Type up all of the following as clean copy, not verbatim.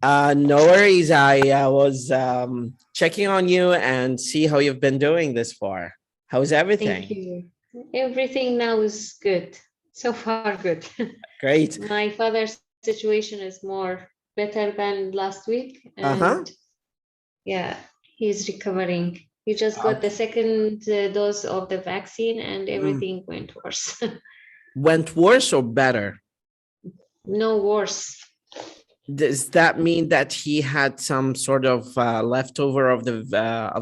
No worries. I was checking on you and see how you've been doing this far. How's everything? Thank you. Everything now is good. So far, good. Great. My father's situation is more better than last week, Uh-huh. and yeah, he's recovering. He just got the Okay. second dose of the vaccine, and Mm. everything went worse. Went worse or better? No worse. Does that mean that he had some sort of leftover of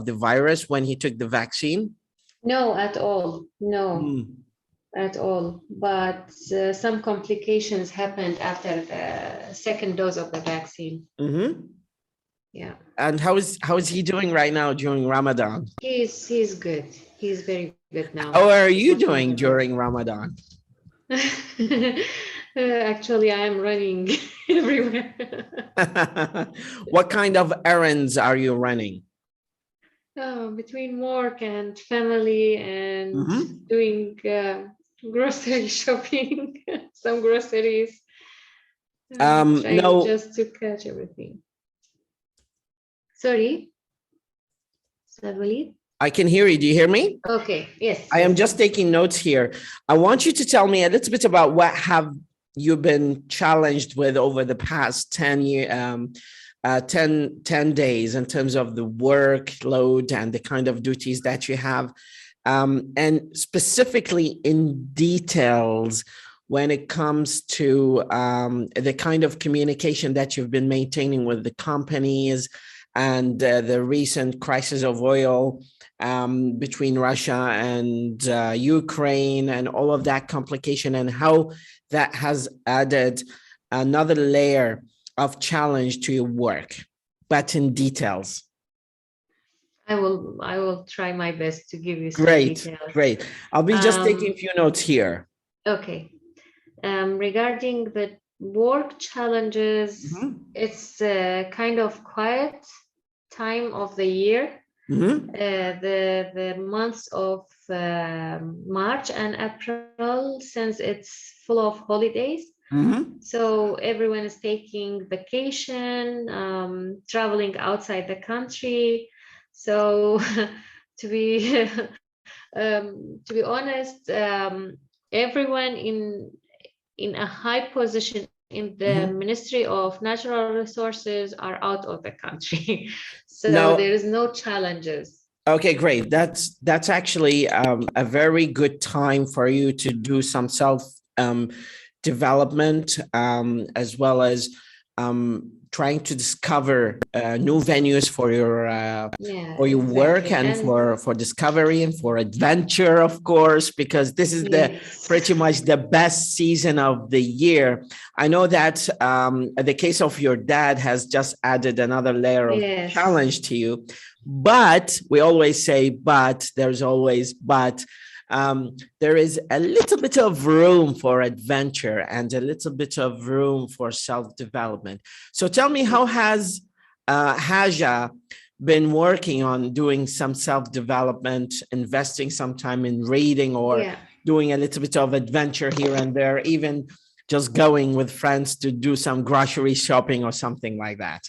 the virus when he took the vaccine? No, at all. No, Mm. at all. But some complications happened after the second dose of the vaccine. Mm-hmm. Yeah. And how is he doing right now during Ramadan? He's good. He's very good now. How are He's you much doing better now. during Ramadan? Actually, I am running everywhere. What kind of errands are you running? Between work and family and Mm-hmm. doing grocery shopping, some groceries, trying No, just to catch everything. Sorry, وليد? I can hear you. Do you hear me? Okay, yes, I am yes. just taking notes here. I want you to tell me a little bit about what have you been challenged with over the past 10 days in terms of the workload and the kind of duties that you have. And specifically in details when it comes to the kind of communication that you've been maintaining with the companies and the recent crisis of oil between Russia and Ukraine and all of that complication and how that has added another layer of challenge to your work, but in details. I will try my best to give you some Great, details. great. I'll be just taking a few notes here. Okay. Regarding the work challenges, Mhm. it's kind of quiet time of the year. Mhm. The months of March and April, since it's full of holidays. Mhm. So everyone is taking vacation, traveling outside the country. So to be honest, everyone in a high position in the Mhm. Ministry of Natural Resources are out of the country. So there Now, is no challenges. okay, great. That's actually a very good time for you to do some self development as well as trying to discover new venues Yeah, for your work exactly. and And for discovery and for adventure, of course, because this is the yes, pretty much the best season of the year. I know that the case of your dad has just added another layer of yes, challenge to you. But we always say, but there's always, but there is a little bit of room for adventure and a little bit of room for self-development. So tell me, how has Haja been working on doing some self-development, investing some time in reading or yeah. doing a little bit of adventure here and there, even just going with friends to do some grocery shopping or something like that?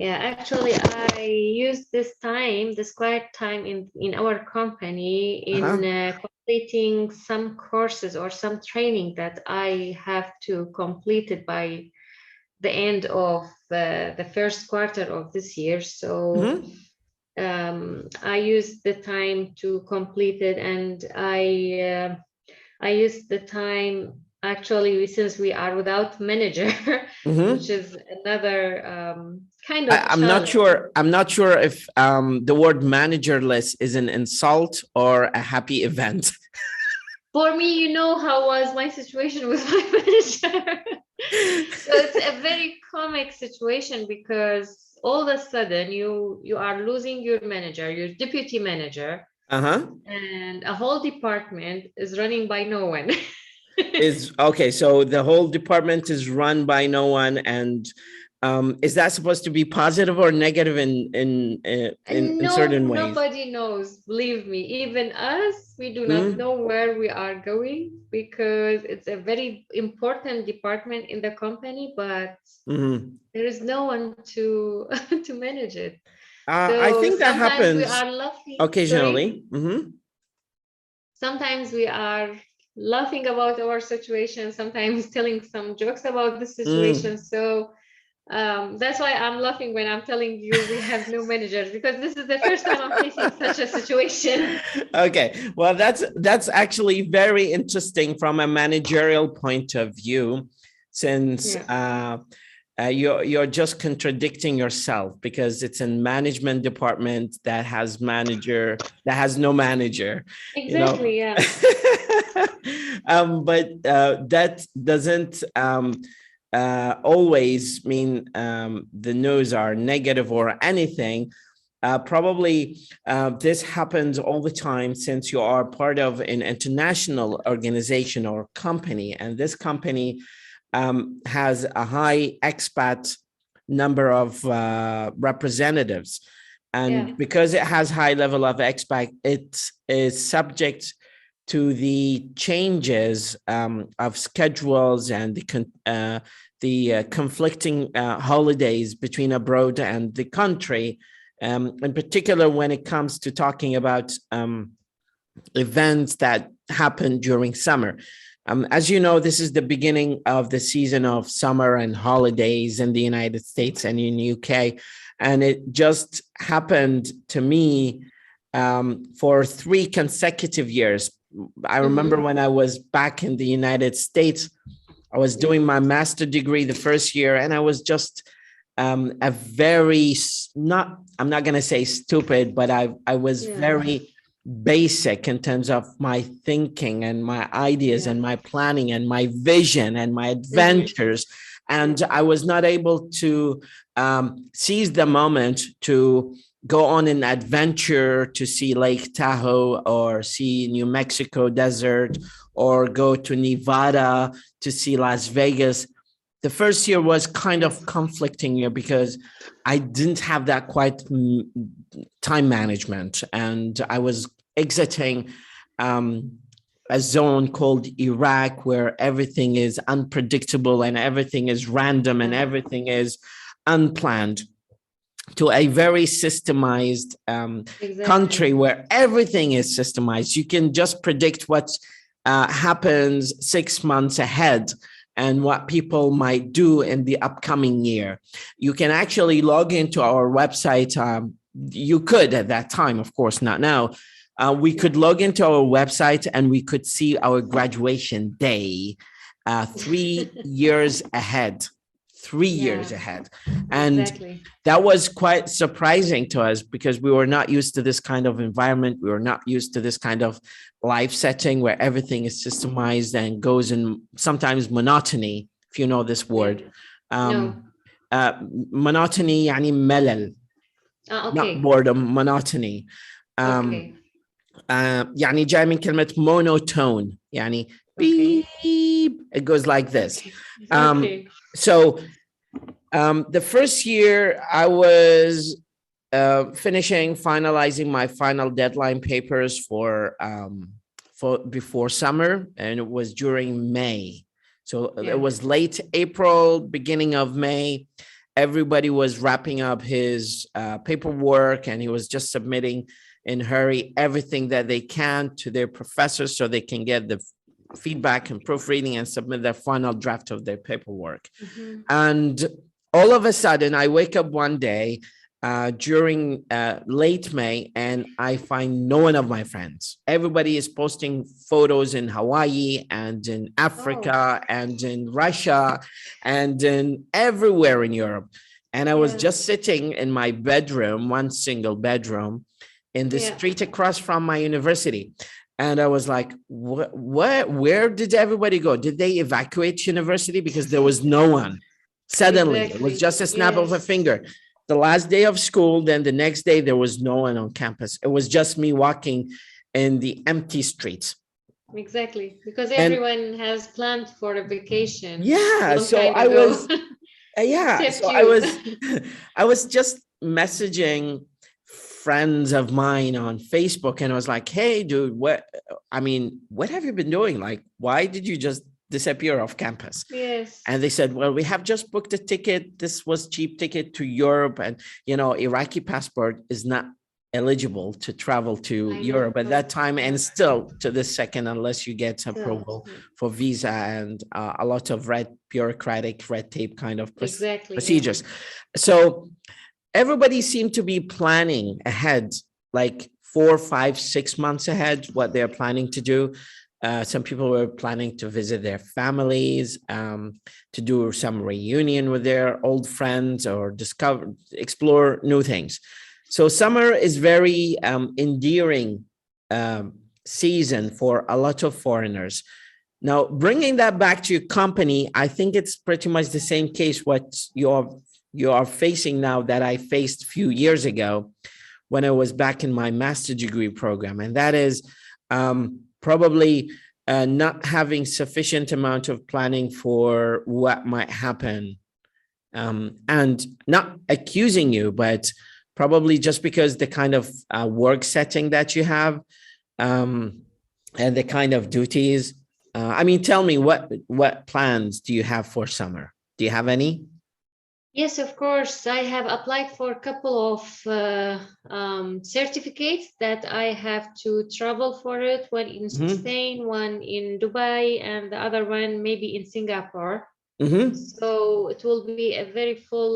Yeah, actually, I used this time, this quiet time in our company in Uh-huh. completing some courses or some training that I have to complete it by the end of the first quarter of this year. So Mm-hmm. I used the time to complete it, and I used the time actually since we are without manager, which Mm-hmm. is another kind of I'm not challenge. sure. I'm not sure if the word managerless is an insult or a happy event. For me, you know how was my situation with my manager. So it's a very comic situation because all of a sudden you are losing your manager, your deputy manager, Uh-huh. and a whole department is running by no one. Is okay. So the whole department is run by no one, and Is that supposed to be positive or negative in certain ways? Nobody knows. Believe me, even us, we do not know where we are going, because it's a very important department in the company, but there is no one to to manage it. So I think that happens we are laughing occasionally. Sometimes we are laughing about our situation, sometimes telling some jokes about the situation. So that's why I'm laughing when I'm telling you we have no managers, because this is the first time I'm facing such a situation. Okay, well, that's actually very interesting from a managerial point of view, since you're just contradicting yourself, because it's a management department that has no manager. Exactly, you know? But that doesn't always mean the news are negative or anything. Probably this happens all the time, since you are part of an international organization or company, and this company has a high expat number of representatives. And because it has high level of expat, it is subject to the changes of schedules and the conflicting holidays between abroad and the country, in particular when it comes to talking about events that happen during summer. As you know, this is the beginning of the season of summer and holidays in the United States and in the UK. And it just happened to me for 3 consecutive years. I remember when I was back in the United States, I was doing my master's degree the first year, and I was just I'm not going to say stupid, but I was very basic in terms of my thinking and my ideas and my planning and my vision and my adventures. And I was not able to seize the moment to go on an adventure to see Lake Tahoe or see New Mexico desert or go to Nevada to see Las Vegas. The first year was kind of conflicting year because I didn't have that quite time management, and I was exiting a zone called Iraq, where everything is unpredictable and everything is random and everything is unplanned, to a very systemized country where everything is systemized. You can just predict what happens 6 months ahead and what people might do in the upcoming year. You can actually log into our website. You could at that time, of course, not now. We could log into our website and we could see our graduation day 3 years ahead. 3 years ahead. And that was quite surprising to us because we were not used to this kind of environment. We were not used to this kind of life setting where everything is systemized and goes in sometimes monotony, if you know this word. Monotony يعني ملل. Not boredom, monotony. يعني جاي من كلمة monotone, يعني beep. It goes like this. So the first year I was finalizing my final deadline papers for before summer, and it was during May. So it was late April, beginning of May. Everybody was wrapping up his paperwork, and he was just submitting in hurry everything that they can to their professors so they can get the feedback and proofreading and submit their final draft of their paperwork. And all of a sudden, I wake up one day during late May, and I find no one of my friends. Everybody is posting photos in Hawaii and in Africa and in Russia and in everywhere in Europe. And I was just sitting in my bedroom, one single bedroom, in the street across from my university. And I was like, where did everybody go? Did they evacuate university? Because there was no one. Suddenly, it was just a snap of a finger. The last day of school, then the next day, there was no one on campus. It was just me walking in the empty streets. Exactly, because everyone has planned for a vacation. Yeah, so I was Yeah, except so you. I was just messaging friends of mine on Facebook, and I was like, hey, dude, what have you been doing? Like, why did you just disappear off campus? Yes. And they said, well, we have just booked a ticket. This was cheap ticket to Europe. And, Iraqi passport is not eligible to travel to I Europe at know. that time. And still to this second, unless you get approval So, for visa and a lot of bureaucratic red tape kind of exactly, yeah. procedures. So everybody seemed to be planning ahead, like 4, 5, 6 months ahead, what they're planning to do. Some people were planning to visit their families, to do some reunion with their old friends or explore new things. So summer is very endearing season for a lot of foreigners. Now, bringing that back to your company, I think it's pretty much the same case what you are facing now that I faced a few years ago when I was back in my master's degree program. And that is probably not having sufficient amount of planning for what might happen. And not accusing you, but probably just because the kind of work setting that you have and the kind of duties. Tell me, what plans do you have for summer? Do you have any? Yes, of course. I have applied for a couple of certificates that I have to travel for it. One in Spain, one in Dubai, and the other one maybe in Singapore. So it will be a very full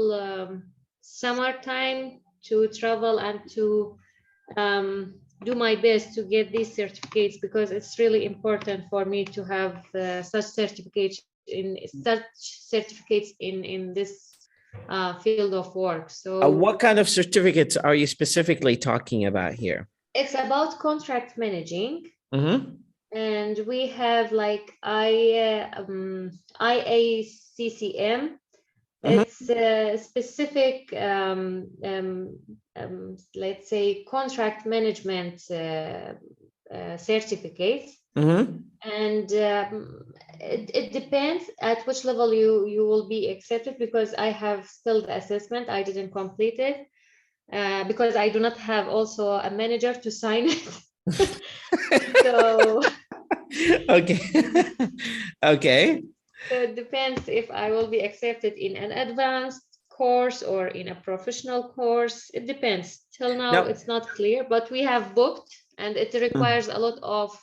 summertime to travel and to do my best to get these certificates, because it's really important for me to have such certificates in this field of work. So what kind of certificates are you specifically talking about here? it's about contract managing. And we have like IACCM. It's a specific, let's say, contract management certificate. And it depends at which level you will be accepted, because I have still the assessment. I didn't complete it because I do not have also a manager to sign it. So okay. Okay. So it depends if I will be accepted in an advanced course or in a professional course. It depends. Till now, it's not clear, but we have booked, and it requires a lot of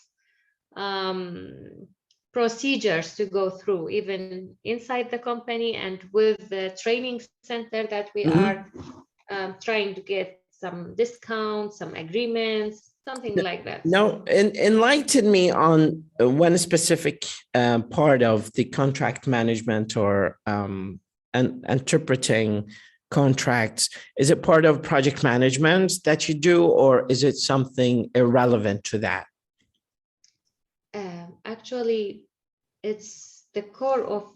procedures to go through, even inside the company and with the training center that we are trying to get some discounts, some agreements, something like that. Now, enlighten me on one specific part of the contract management or interpreting contracts. Is it part of project management that you do, or is it something irrelevant to that? Actually, it's the core of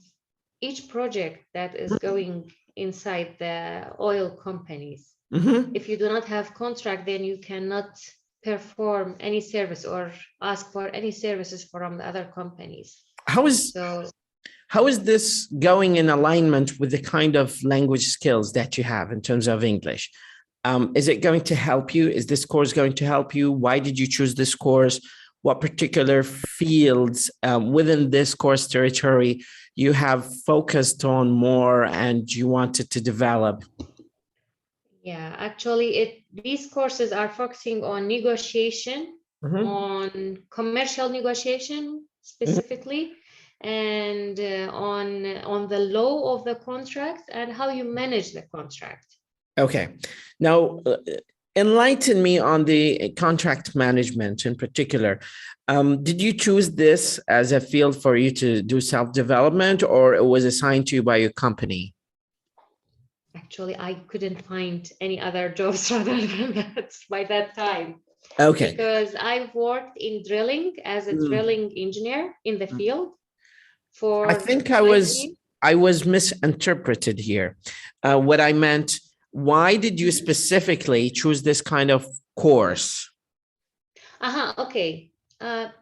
each project that is going inside the oil companies. If you do not have contract, then you cannot perform any service or ask for any services from the other companies. How is this going in alignment with the kind of language skills that you have in terms of English? Is it going to help you? Is this course going to help you? Why did you choose this course? What particular fields within this course territory you have focused on more and you wanted to develop? Yeah, actually, these courses are focusing on negotiation, on commercial negotiation specifically, and on the law of the contract and how you manage the contract. Okay. Now, enlighten me on the contract management in particular. Did you choose this as a field for you to do self-development, or it was assigned to you by your company? Actually, I couldn't find any other jobs rather than that by that time. Okay. Because I've worked in drilling as a drilling engineer in the field for. I think I was misinterpreted here. What I meant, why did you specifically choose this kind of course? Okay.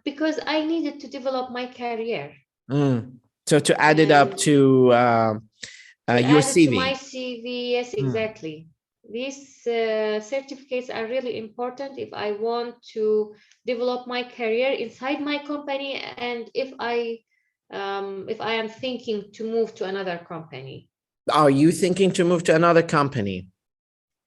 Because I needed to develop my career. So to add it up to your add it to my CV. CV, yes, exactly. These certificates are really important if I want to develop my career inside my company, and if I am thinking to move to another company. Are you thinking to move to another company?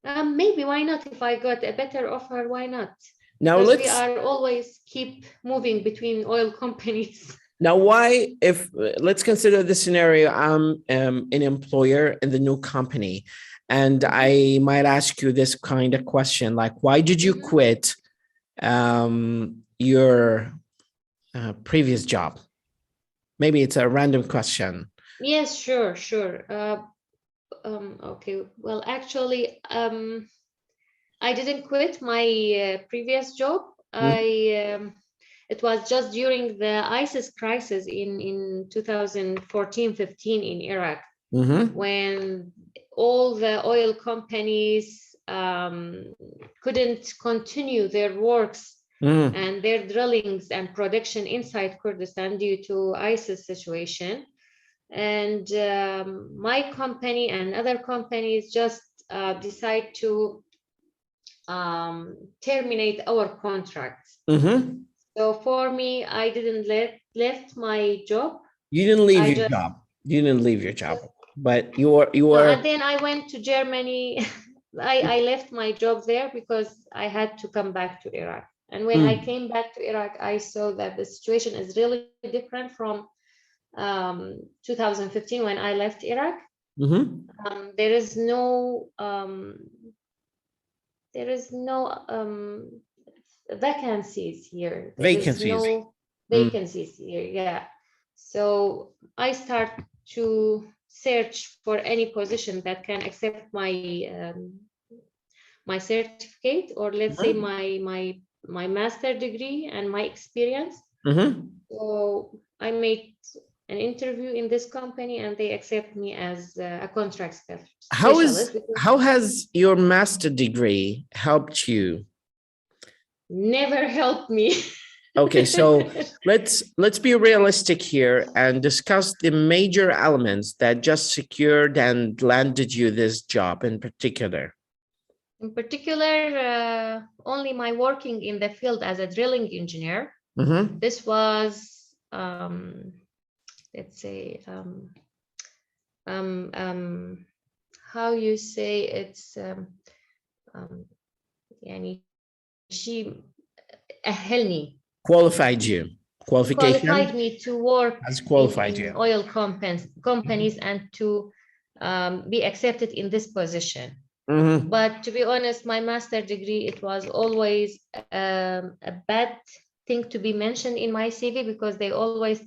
Maybe, why not? If I got a better offer, why not? Now Because we let's are always keep moving between oil companies. now why if let's consider the scenario. I'm an employer in the new company, and I might ask you this kind of question, like, why did you quit your previous job? Maybe it's a random question. Yes, sure. Okay, well, actually, I didn't quit my previous job. It was just during the ISIS crisis in 2014-15 in Iraq, when all the oil companies couldn't continue their works and their drillings and production inside Kurdistan due to ISIS situation. And my company and other companies just decide to terminate our contracts. So for me, I didn't left my job. You didn't leave your job. You didn't leave your job, but you were. And then I went to Germany. I left my job there because I had to come back to Iraq. And when I came back to Iraq, I saw that the situation is really different from 2015 when I left Iraq. There is no vacancies here. Vacancies here, yeah. So I start to search for any position that can accept my my certificate, or let's say my master degree and my experience. So I made an interview in this company, and they accept me as a contract specialist. How has your master degree helped you? Never helped me. Okay, so let's be realistic here and discuss the major elements that just secured and landed you this job in particular. In particular, only my working in the field as a drilling engineer. This was, let's say, how you say it's, يعني she أهلني. Qualified you. Qualification? Qualified me to work in oil companies and to be accepted in this position. But to be honest, my master degree, it was always a bad thing to be mentioned in my CV, because they always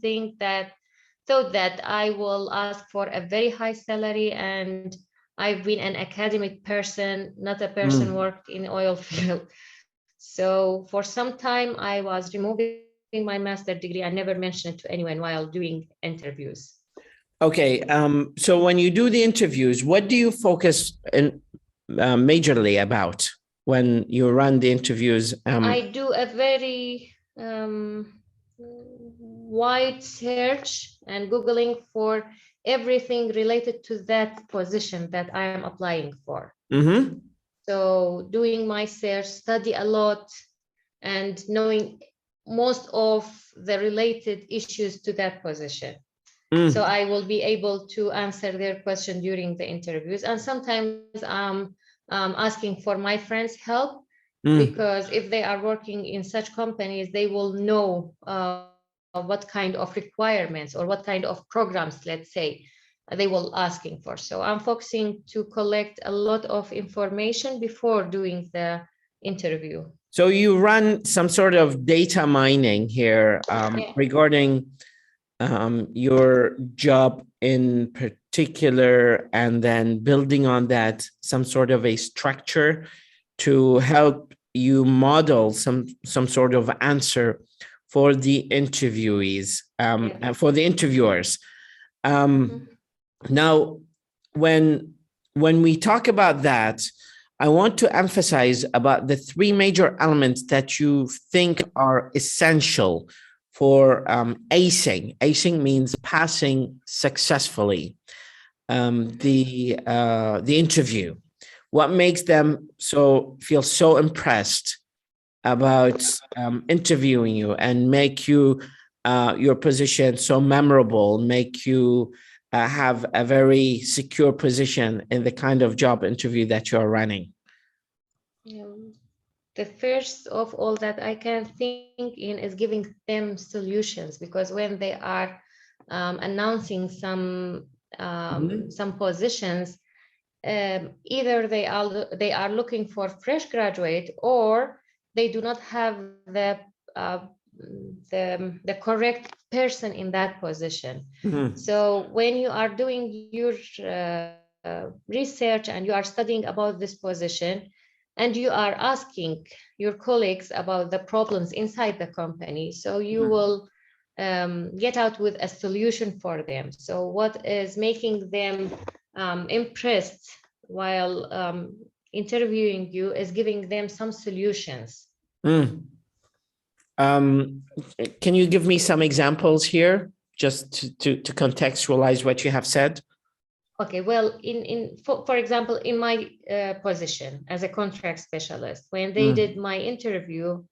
thought that I will ask for a very high salary, and I've been an academic person, not a person worked in oil field. So for some time, I was removing my master degree. I never mentioned it to anyone while doing interviews. Okay, so when you do the interviews, what do you focus in majorly about when you run the interviews? I do a very wide search and Googling for everything related to that position that I am applying for. So doing my search, study a lot, and knowing most of the related issues to that position. So I will be able to answer their question during the interviews. And sometimes I'm asking for my friends' help, because if they are working in such companies, they will know what kind of requirements or what kind of programs, let's say, they will asking for. So I'm focusing to collect a lot of information before doing the interview. So you run some sort of data mining here regarding your job in particular, and then building on that some sort of a structure to help you model some sort of answer for the interviewees, for the interviewers. Now, when we talk about that, I want to emphasize about the three major elements that you think are essential for acing. Acing means passing successfully. the interview? What makes them feel so impressed about interviewing you and make you your position so memorable, make you have a very secure position in the kind of job interview that you're running? The first of all that I can think in is giving them solutions, because when they are announcing some positions, either they are looking for fresh graduate, or they do not have the correct person in that position. So when you are doing your research and you are studying about this position, and you are asking your colleagues about the problems inside the company, so you will get out with a solution for them. So what is making them impressed while interviewing you is giving them some solutions. Can you give me some examples here, just to contextualize what you have said? Okay, well, for example, in my position as a contract specialist, when they did my interview,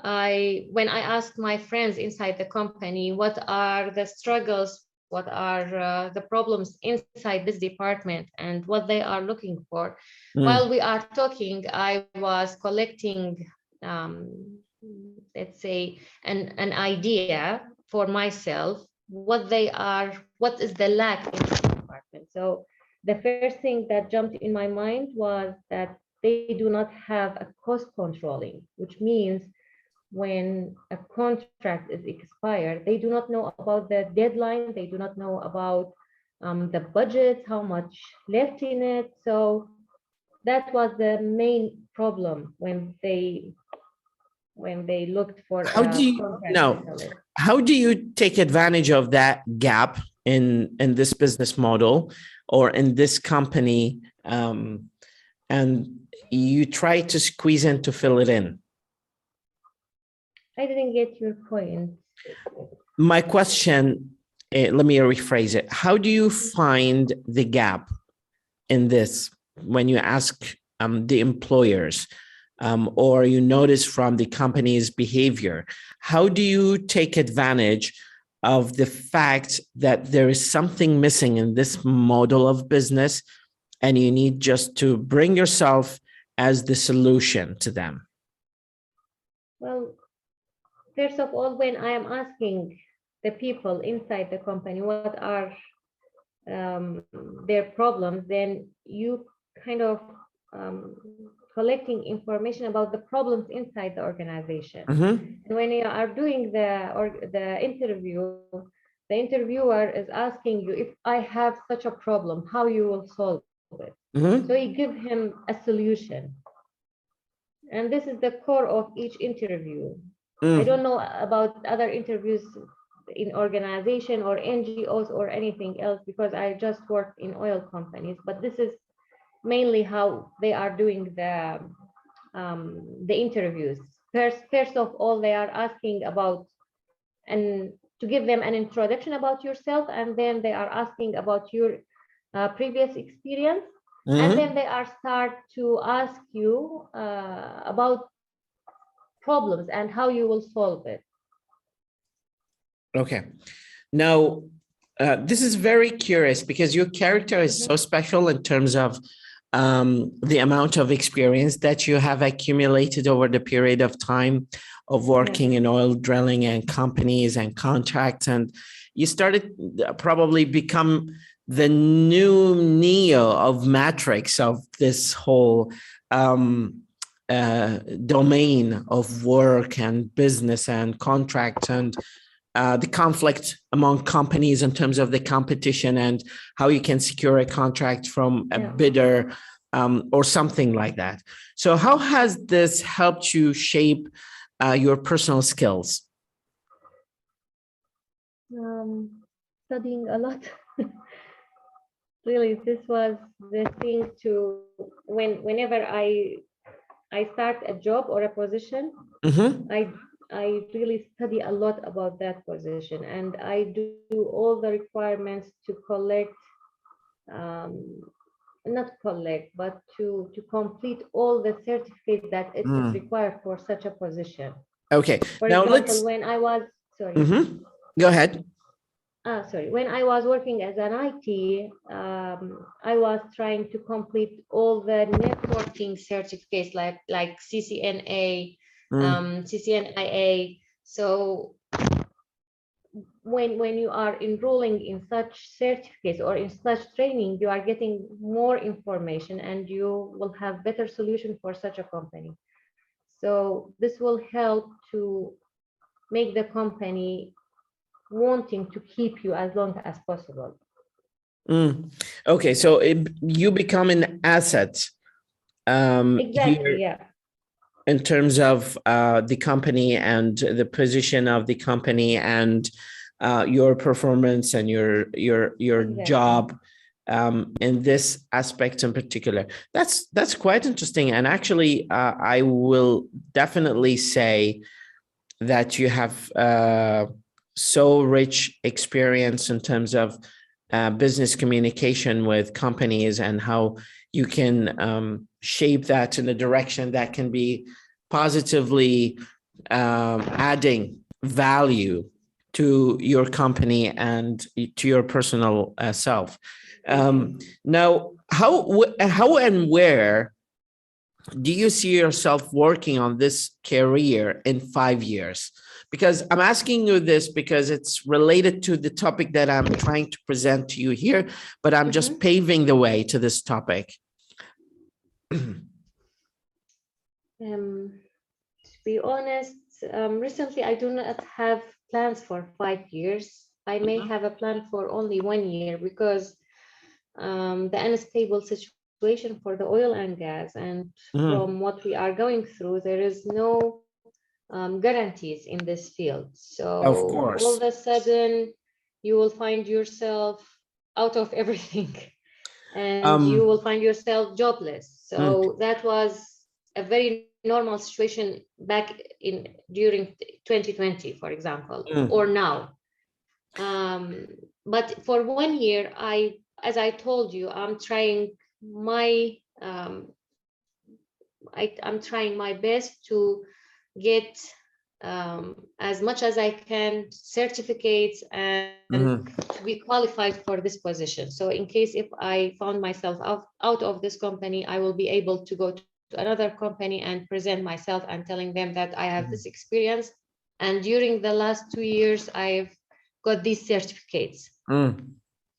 when I asked my friends inside the company, what are the struggles, what are the problems inside this department, and what they are looking for. While we are talking, I was collecting, let's say, an idea for myself, what is the lack in the department. So the first thing that jumped in my mind was that they do not have a cost controlling, which means when a contract is expired, they do not know about the deadline, they do not know about the budget, how much left in it. So that was the main problem when they looked for how do you take advantage of that gap in this business model or in this company, and you try to squeeze in to fill it in? I didn't get your point. My question, let me rephrase it. How do you find the gap in this when you ask the employers, or you notice from the company's behavior? How do you take advantage of the fact that there is something missing in this model of business, and you need just to bring yourself as the solution to them? Well, first of all, when I am asking the people inside the company what are their problems, then you kind of collecting information about the problems inside the organization. And when you are doing the interview, the interviewer is asking you, if I have such a problem, how you will solve it. So you give him a solution. And this is the core of each interview. I don't know about other interviews in organization or NGOs or anything else, because I just work in oil companies, but this is mainly how they are doing the interviews. First of all, they are asking about, and to give them an introduction about yourself, and then they are asking about your previous experience, and then they are start to ask you about problems and how you will solve it. Okay. Now, this is very curious because your character is so special in terms of the amount of experience that you have accumulated over the period of time of working in oil drilling and companies and contracts. And you started probably become the new Neo of Matrix of this whole domain of work and business and contract and the conflict among companies in terms of the competition and how you can secure a contract from a bidder or something like that. So how has this helped you shape your personal skills? Studying a lot. Really, this was the thing to whenever I start a job or a position, I really study a lot about that position, and I do all the requirements to collect not collect, but to complete all the certificates that it is required for such a position. Okay. For Now example, when I was, sorry. Go ahead. Sorry, when I was working as an IT, I was trying to complete all the networking certificates like CCNA, CCNIA. So when you are enrolling in such certificates or in such training, you are getting more information and you will have better solution for such a company. So this will help to make the company wanting to keep you as long as possible. Okay, so you become an asset. Exactly, yeah. In terms of the company and the position of the company and your performance and your exactly. Job in this aspect in particular. That's quite interesting. And actually, I will definitely say that you have so rich experience in terms of business communication with companies and how you can shape that in a direction that can be positively adding value to your company and to your personal self. Now, how and where do you see yourself working on this career in 5 years? Because I'm asking you this because it's related to the topic that I'm trying to present to you here, but I'm just paving the way to this topic. To be honest, recently I do not have plans for 5 years. I may have a plan for only 1 year because the unstable situation for the oil and gas and from what we are going through, there is no guarantees in this field. So of course, all of a sudden you will find yourself out of everything and you will find yourself jobless. So that was a very normal situation back during 2020, for example, or now. But for 1 year, as I told you, I'm trying my best to get as much as I can certificates and to be qualified for this position. So in case if I found myself out of this company, I will be able to go to another company and present myself and telling them that I have this experience. And during the last 2 years, I've got these certificates.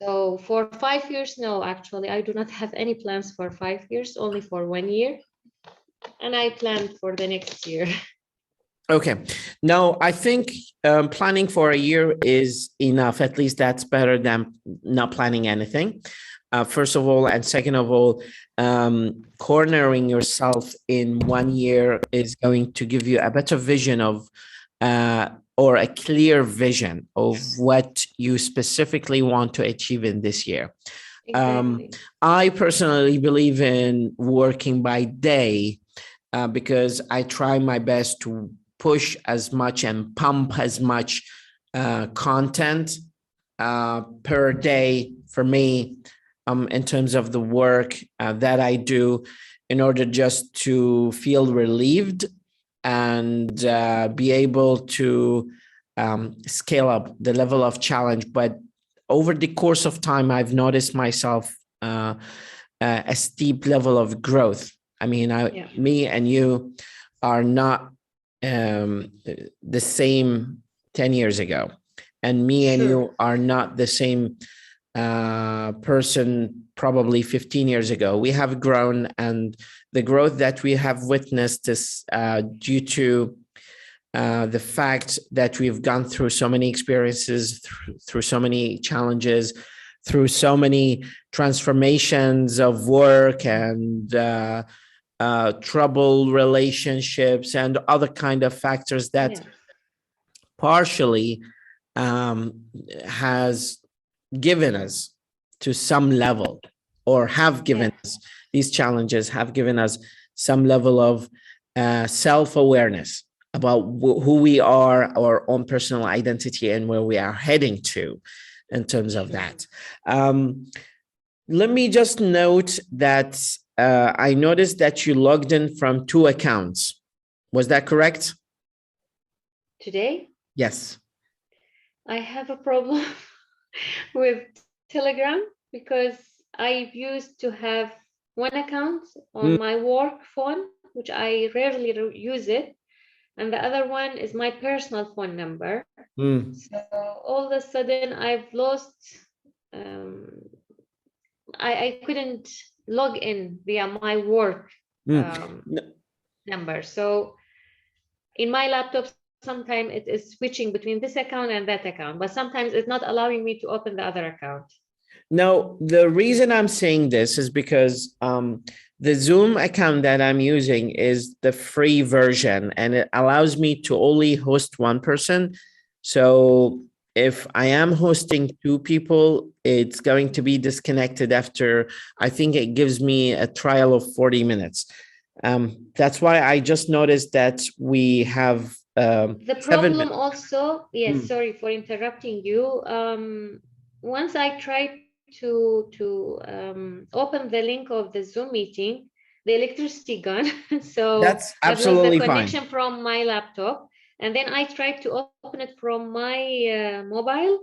So for 5 years, no, actually, I do not have any plans for 5 years, only for 1 year. And I planned for the next year. Okay. No, I think planning for a year is enough. At least that's better than not planning anything. First of all, and second of all, cornering yourself in 1 year is going to give you a better vision of or a clear vision of what you specifically want to achieve in this year. Exactly. I personally believe in working by day because I try my best to push as much and pump as much content per day for me in terms of the work that I do in order just to feel relieved and be able to scale up the level of challenge. But over the course of time, I've noticed myself a steep level of growth. I mean, me and you are not the same 10 years ago, and me and you are not the same person probably 15 years ago. We have grown, and the growth that we have witnessed is due to the fact that we've gone through so many experiences, through so many challenges, through so many transformations of work and troubled relationships and other kind of factors that partially has given us to some level, or have given us, these challenges have given us some level of self-awareness about who we are, our own personal identity, and where we are heading to in terms of that. let me just note that I noticed that you logged in from 2 accounts. Was that correct? Today? Yes. I have a problem with Telegram because I used to have one account on my work phone, which I rarely use it. And the other one is my personal phone number. So all of a sudden I've lost, I couldn't log in via my work number. So in my laptop, sometimes it is switching between this account and that account, but sometimes it's not allowing me to open the other account. No, the reason I'm saying this is because the Zoom account that I'm using is the free version, and it allows me to only host one person. So if I am hosting 2 people, it's going to be disconnected after, I think it gives me a trial of 40 minutes. That's why I just noticed that we have the problem also, yes, sorry for interrupting you. Once I tried to open the link of the Zoom meeting, the electricity gone. So that's I've absolutely lost the connection fine from my laptop. And then I tried to open it from my mobile.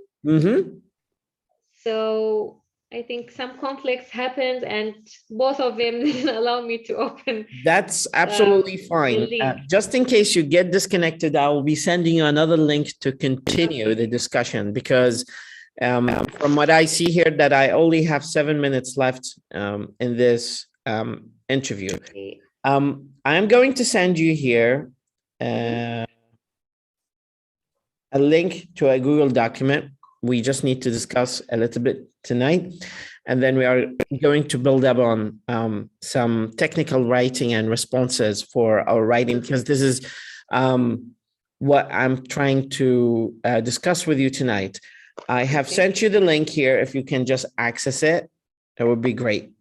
So I think some conflicts happened and both of them didn't allow me to open. That's absolutely fine. Just in case you get disconnected, I will be sending you another link to continue the discussion, because from what I see here, that I only have 7 minutes left in this interview. Okay. I'm going to send you here a link to a Google document. We just need to discuss a little bit tonight, and then we are going to build up on some technical writing and responses for our writing, because this is what I'm trying to discuss with you tonight. I have sent you the link here. If you can just access it, that would be great.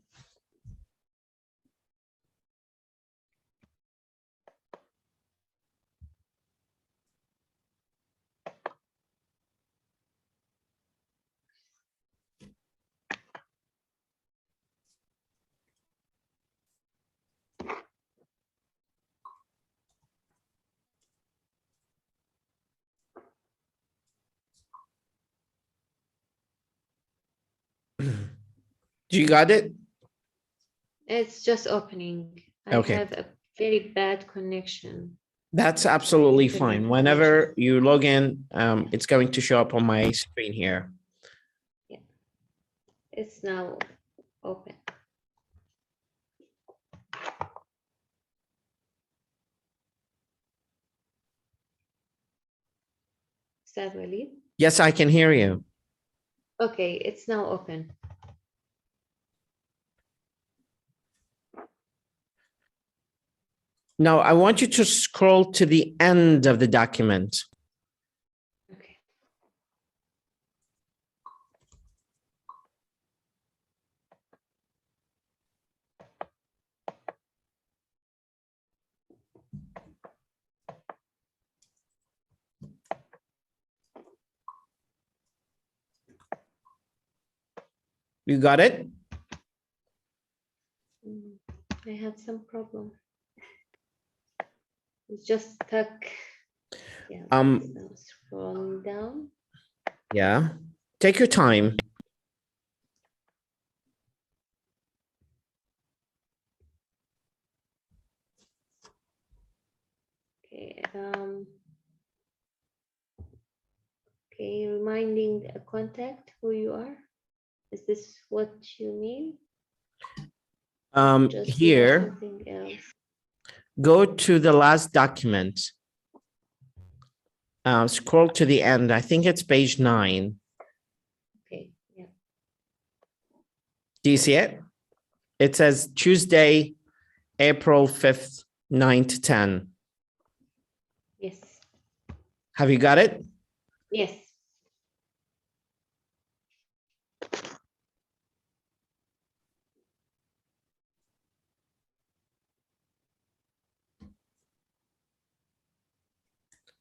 Do you got it? It's just opening. I have a very bad connection. That's absolutely fine. Whenever you log in, it's going to show up on my screen here. Yeah, it's now open. d.وليد? Yes, I can hear you. Okay, it's now open. Now, I want you to scroll to the end of the document. Okay. You got it? I had some problem. It's just stuck. Yeah, scrolling down. Yeah. Take your time. Okay. Okay, reminding a contact who you are. Is this what you mean? Here, go to the last document. Scroll to the end. I think it's page 9. Okay, yeah. Do you see it? It says Tuesday, April 5th, 9 to 10. Yes. Have you got it? Yes.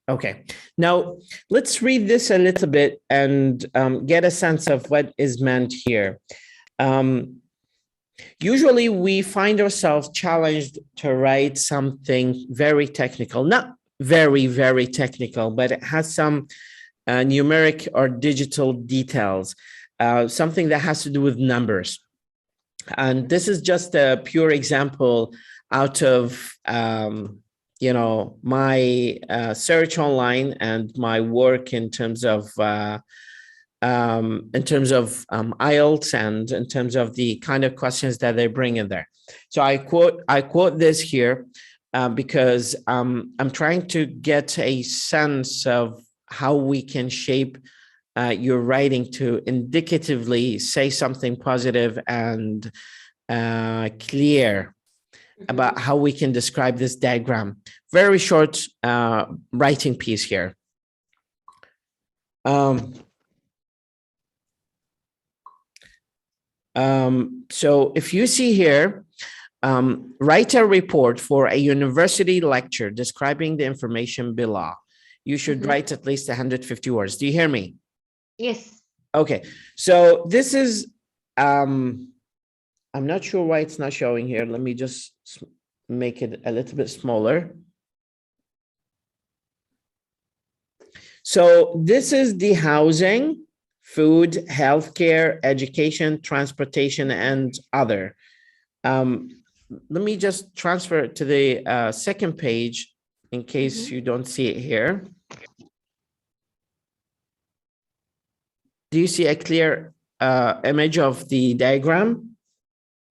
Okay, now let's read this a little bit and get a sense of what is meant here. Usually we find ourselves challenged to write something very technical, not very, very technical, but it has some numeric or digital details, something that has to do with numbers. And this is just a pure example out of, you know, my search online and my work in terms of IELTS and in terms of the kind of questions that they bring in there. So I quote this here because I'm trying to get a sense of how we can shape your writing to indicatively say something positive and clear about how we can describe this diagram. Very short writing piece here. So if you see here, write a report for a university lecture describing the information below. You should write at least 150 words. Do you hear me? Yes. Okay. So this is, I'm not sure why it's not showing here. Let me just make it a little bit smaller. So this is the housing, food, healthcare, education, transportation, and other. Let me just transfer it to the second page in case you don't see it here. Do you see a clear image of the diagram?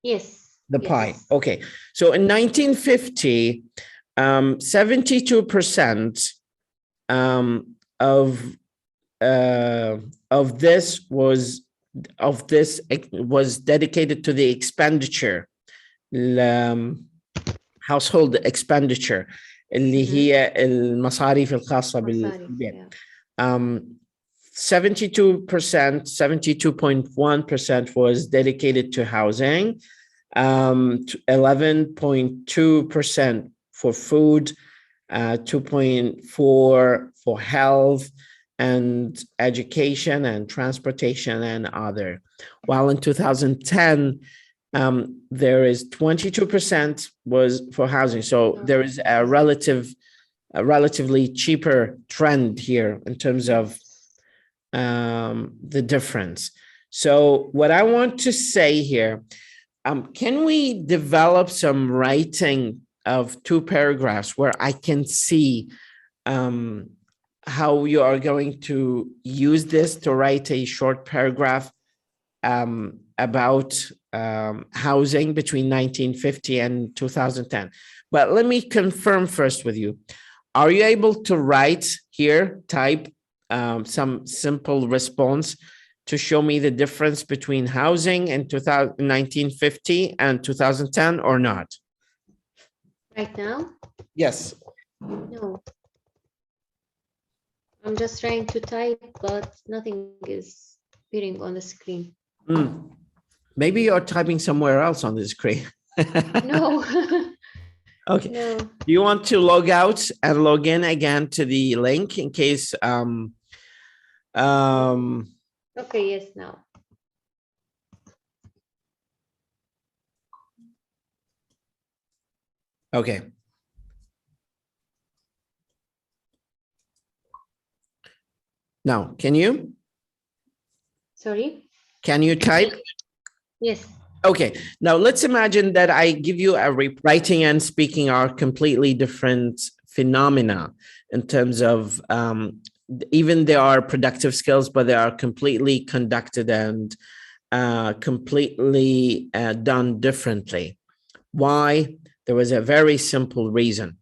Yes. The pie. Okay. So in 1950, 72% of this was dedicated to the expenditure, household expenditure, اللي هي المصاريف الخاصة بالبيت. 72%, 72.1% was dedicated to housing, 11.2% for food, 2.4% for health and education and transportation and other. While in 2010, there is 22% was for housing. So there is a relatively cheaper trend here in terms of the difference. So what I want to say here, can we develop some writing of 2 paragraphs where I can see how you are going to use this to write a short paragraph about housing between 1950 and 2010. But let me confirm first with you. Are you able to write here, type some simple response to show me the difference between housing in 1950 and 2010 or not? Right now? Yes. No. I'm just trying to type, but nothing is appearing on the screen. Maybe you're typing somewhere else on the screen. No. Okay. No. Do you want to log out and log in again to the link in case Okay, yes, now. Okay. Now, can you? Sorry? Can you type? Yes. Okay. Now, let's imagine that I give you a writing and speaking are completely different phenomena in terms of even they are productive skills, but they are completely conducted and completely done differently. Why? There was a very simple reason.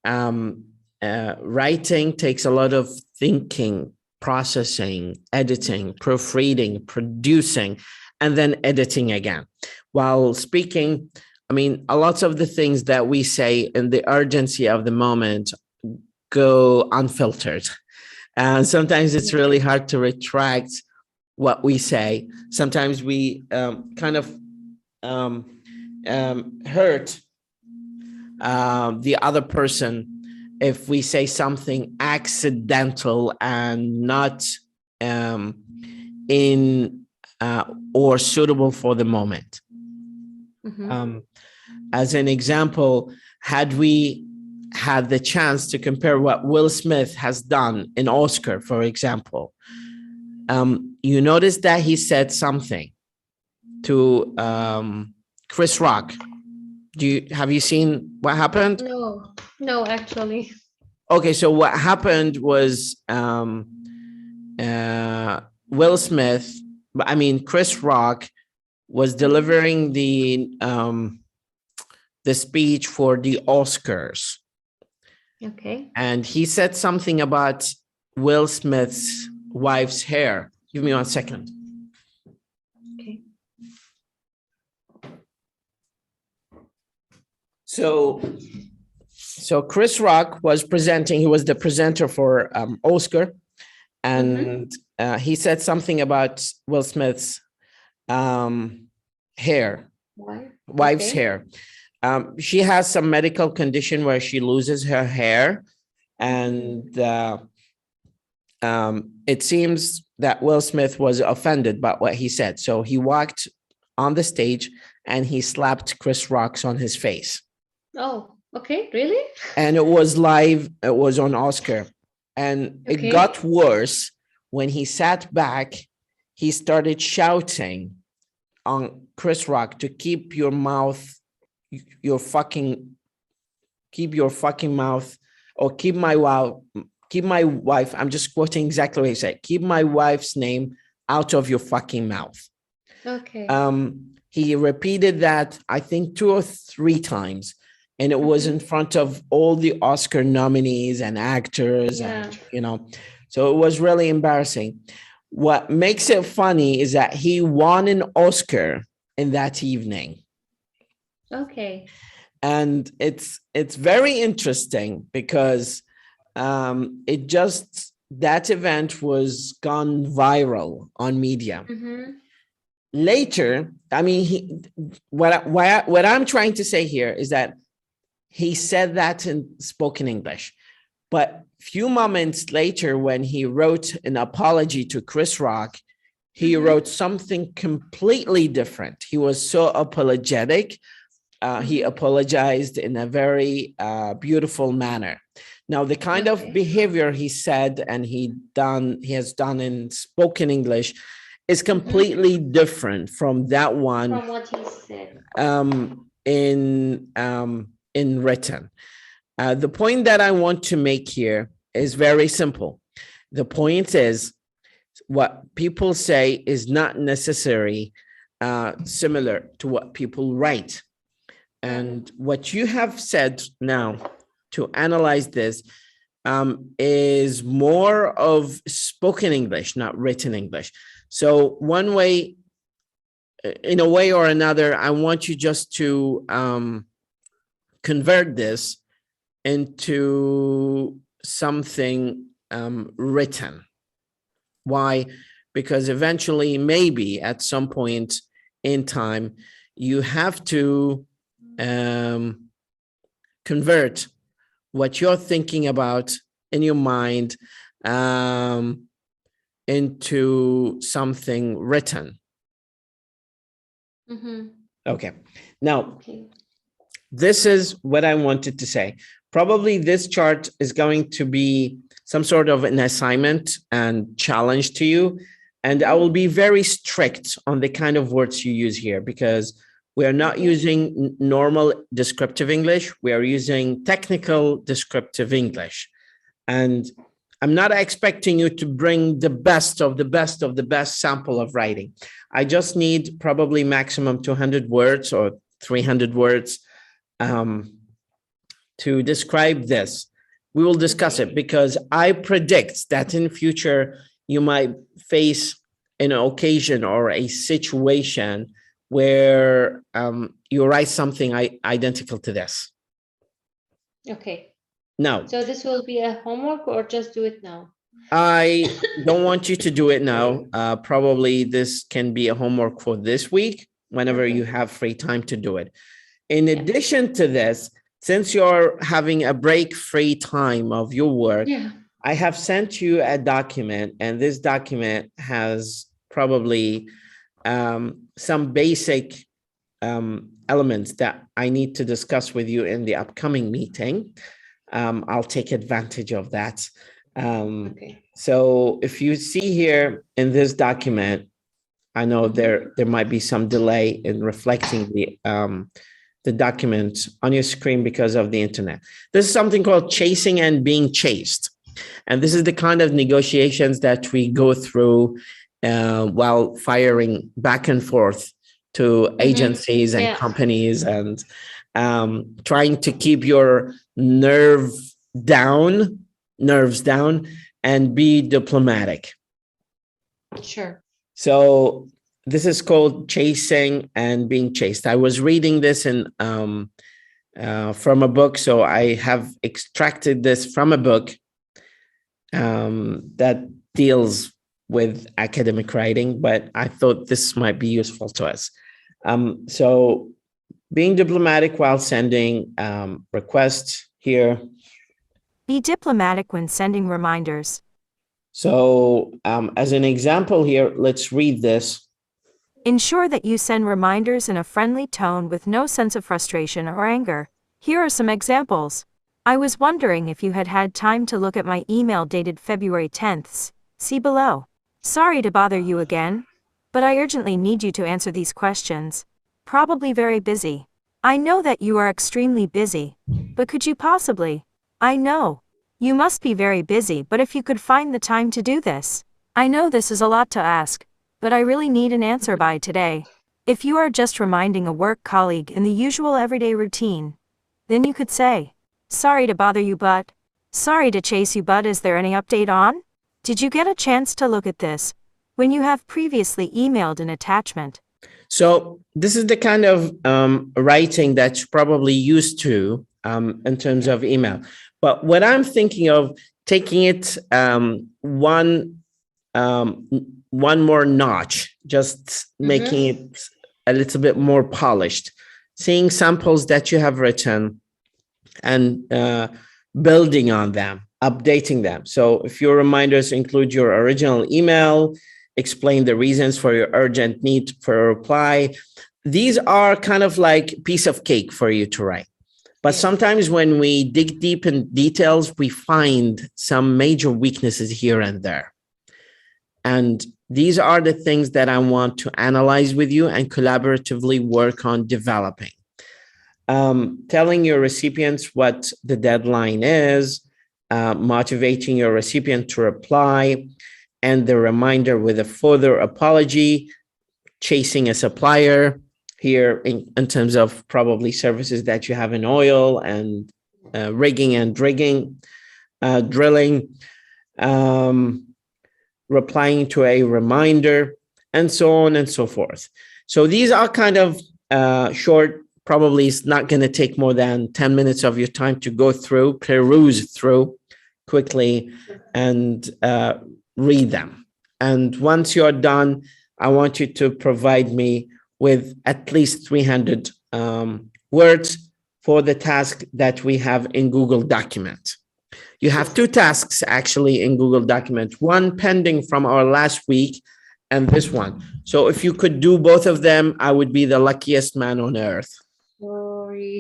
Writing takes a lot of thinking, processing, editing, proofreading, producing, and then editing again. While speaking, I mean, a lot of the things that we say in the urgency of the moment go unfiltered. And sometimes it's really hard to retract what we say. Sometimes we kind of hurt the other person if we say something accidental and not in or suitable for the moment. As an example, had we had the chance to compare what Will Smith has done in Oscar, for example, you notice that he said something to Chris Rock. Have you seen what happened? No, actually. Okay, so what happened was Will Smith, Chris Rock was delivering the speech for the Oscars. Okay. And he said something about Will Smith's wife's hair. Give me 1 second. Okay. So Chris Rock was presenting, he was the presenter for Oscar, and he said something about Will Smith's hair, wife's hair. She has some medical condition where she loses her hair, and it seems that Will Smith was offended by what he said. So he walked on the stage and he slapped Chris Rock on his face. Oh, okay, really? And it was live, it was on Oscar. And it got worse when he sat back, he started shouting on Chris Rock to keep your mouth, keep your fucking mouth, or keep my wife, I'm just quoting exactly what he said, keep my wife's name out of your fucking mouth. Okay. He repeated that, I think 2 or 3 times. And it was in front of all the Oscar nominees and actors, and, so it was really embarrassing. What makes it funny is that he won an Oscar in that evening. Okay. And it's very interesting because that event was gone viral on media. Later, what I'm trying to say here is that he said that in spoken English, but few moments later, when he wrote an apology to Chris Rock, he wrote something completely different. He was so apologetic. He apologized in a very beautiful manner. Now, the kind of behavior he said and he has done in spoken English is completely different from that one. From what he said. In written. The point that I want to make here is very simple. The point is, what people say is not necessarily similar to what people write. And what you have said now to analyze this is more of spoken English, not written English. So in a way or another, I want you just to convert this into something written. Why? Because eventually, maybe at some point in time, you have to convert what you're thinking about in your mind into something written. Okay. Now, this is what I wanted to say. Probably this chart is going to be some sort of an assignment and challenge to you. And I will be very strict on the kind of words you use here, because we are not using normal descriptive English. We are using technical descriptive English. And I'm not expecting you to bring the best of the best of the best sample of writing. I just need probably maximum 200 words or 300 words to describe this. We will discuss it, because I predict that in future you might face an occasion or a situation where you write something identical to this. Okay. Now, so this will be a homework, or just do it now? I don't want you to do it now. Probably this can be a homework for this week, whenever you have free time to do it. In addition to this, since you're having a break-free time of your work, I have sent you a document, and this document has probably some basic elements that I need to discuss with you in the upcoming meeting. I'll take advantage of that. Okay. So if you see here in this document, I know there might be some delay in reflecting the document on your screen because of the internet. This is something called chasing and being chased. And this is the kind of negotiations that we go through while firing back and forth to agencies and companies, and trying to keep your nerves down and be diplomatic. Sure. So this is called chasing and being chased. I was reading this in from a book, so I have extracted this from a book that deals with academic writing, but I thought this might be useful to us. So being diplomatic while sending requests here. Be diplomatic when sending reminders. So as an example here, let's read this. Ensure that you send reminders in a friendly tone with no sense of frustration or anger. Here are some examples. I was wondering if you had had time to look at my email dated February 10th. See below. Sorry to bother you again, but I urgently need you to answer these questions. Probably very busy. I know that you are extremely busy, but could you possibly? I know. You must be very busy, but if you could find the time to do this. I know this is a lot to ask, but I really need an answer by today. If you are just reminding a work colleague in the usual everyday routine, then you could say, sorry to bother you, but. Sorry to chase you, but is there any update on? Did you get a chance to look at this? When you have previously emailed an attachment. So this is the kind of writing that you're probably used to in terms of email. But what I'm thinking of taking it one more notch, just making it a little bit more polished, seeing samples that you have written and building on them, updating them. So if your reminders include your original email, explain the reasons for your urgent need for a reply, these are kind of like piece of cake for you to write. But sometimes when we dig deep in details, we find some major weaknesses here and there. And these are the things that I want to analyze with you and collaboratively work on developing. Telling your recipients what the deadline is, motivating your recipient to reply, and the reminder with a further apology, chasing a supplier, here in terms of probably services that you have in oil and rigging and drilling, replying to a reminder, and so on and so forth. So these are kind of short, probably it's not going to take more than 10 minutes of your time to go through, peruse through quickly and read them. And once you're done, I want you to provide me with at least 300 words for the task that we have in Google Document. You have two tasks actually in Google Document, one pending from our last week and this one. So if you could do both of them, I would be the luckiest man on earth.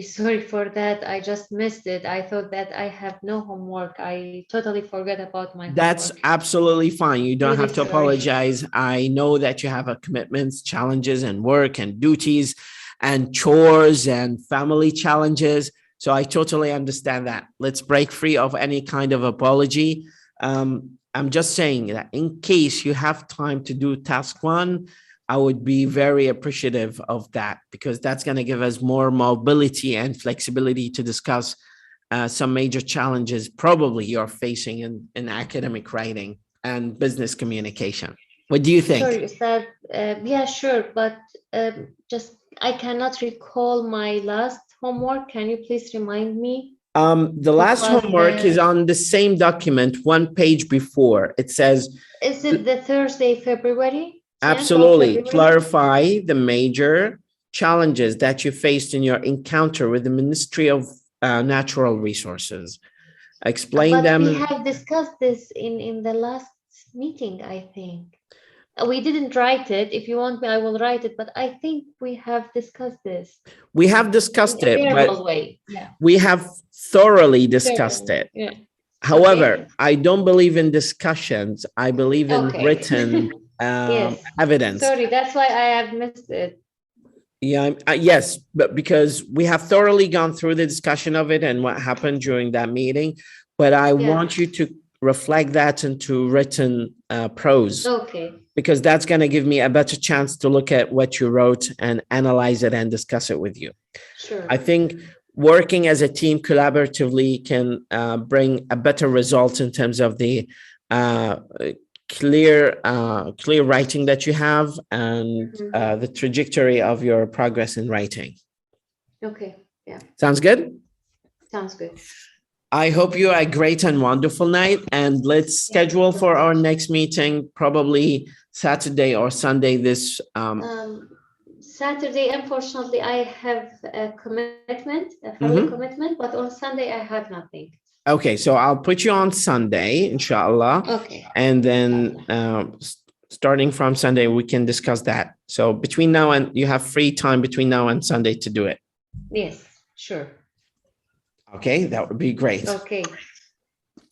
Sorry for that. I just missed it. I thought that I have no homework. I totally forgot about my That's homework. absolutely fine. You don't Really have to sorry. apologize. I know that you have commitments, challenges, and work and duties and chores and family challenges. So I totally understand that. Let's break free of any kind of apology. I'm just saying that in case you have time to do task one, I would be very appreciative of that, because that's going to give us more mobility and flexibility to discuss some major challenges probably you're facing in academic writing and business communication. What do you think? Sorry, Ustad. Yeah, sure. But just I cannot recall my last homework. Can you please remind me? The last homework is on the same document, one page before. It says... Is it the Thursday, February? Absolutely. Clarify the major challenges that you faced in your encounter with the Ministry of Natural Resources. Explain them. We have discussed this in the last meeting, I think. We didn't write it. If you want me, I will write it. But I think we have discussed this. We have discussed in a it, verbal but way. Yeah. we have thoroughly discussed it. Yeah. However, Okay. I don't believe in discussions. I believe in Okay. written Yes. evidence. Sorry, that's why I have missed it. Yeah, yes, but because we have thoroughly gone through the discussion of it and what happened during that meeting, but I want you to reflect that into written prose. Okay. Because that's going to give me a better chance to look at what you wrote and analyze it and discuss it with you. Sure. I think working as a team collaboratively can bring a better result in terms of the clear writing that you have and the trajectory of your progress in writing. Okay. Yeah. Sounds good? Sounds good. I hope you had a great and wonderful night, and let's schedule for our next meeting, probably Saturday or Sunday this. Saturday, unfortunately, I have a commitment, a family commitment, but on Sunday I have nothing. Okay, so I'll put you on Sunday, inshallah. Okay. And then starting from Sunday, we can discuss that. So between now and you have free time between now and Sunday to do it. Yes, sure. Okay, that would be great. Okay.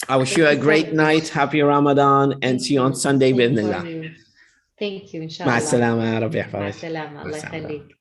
I wish you a great night, happy Ramadan, and see you on Sunday, بإذن الله. Thank you, inshallah. مع السلامة، ربي يحفظك. مع السلامة، الله يخليك.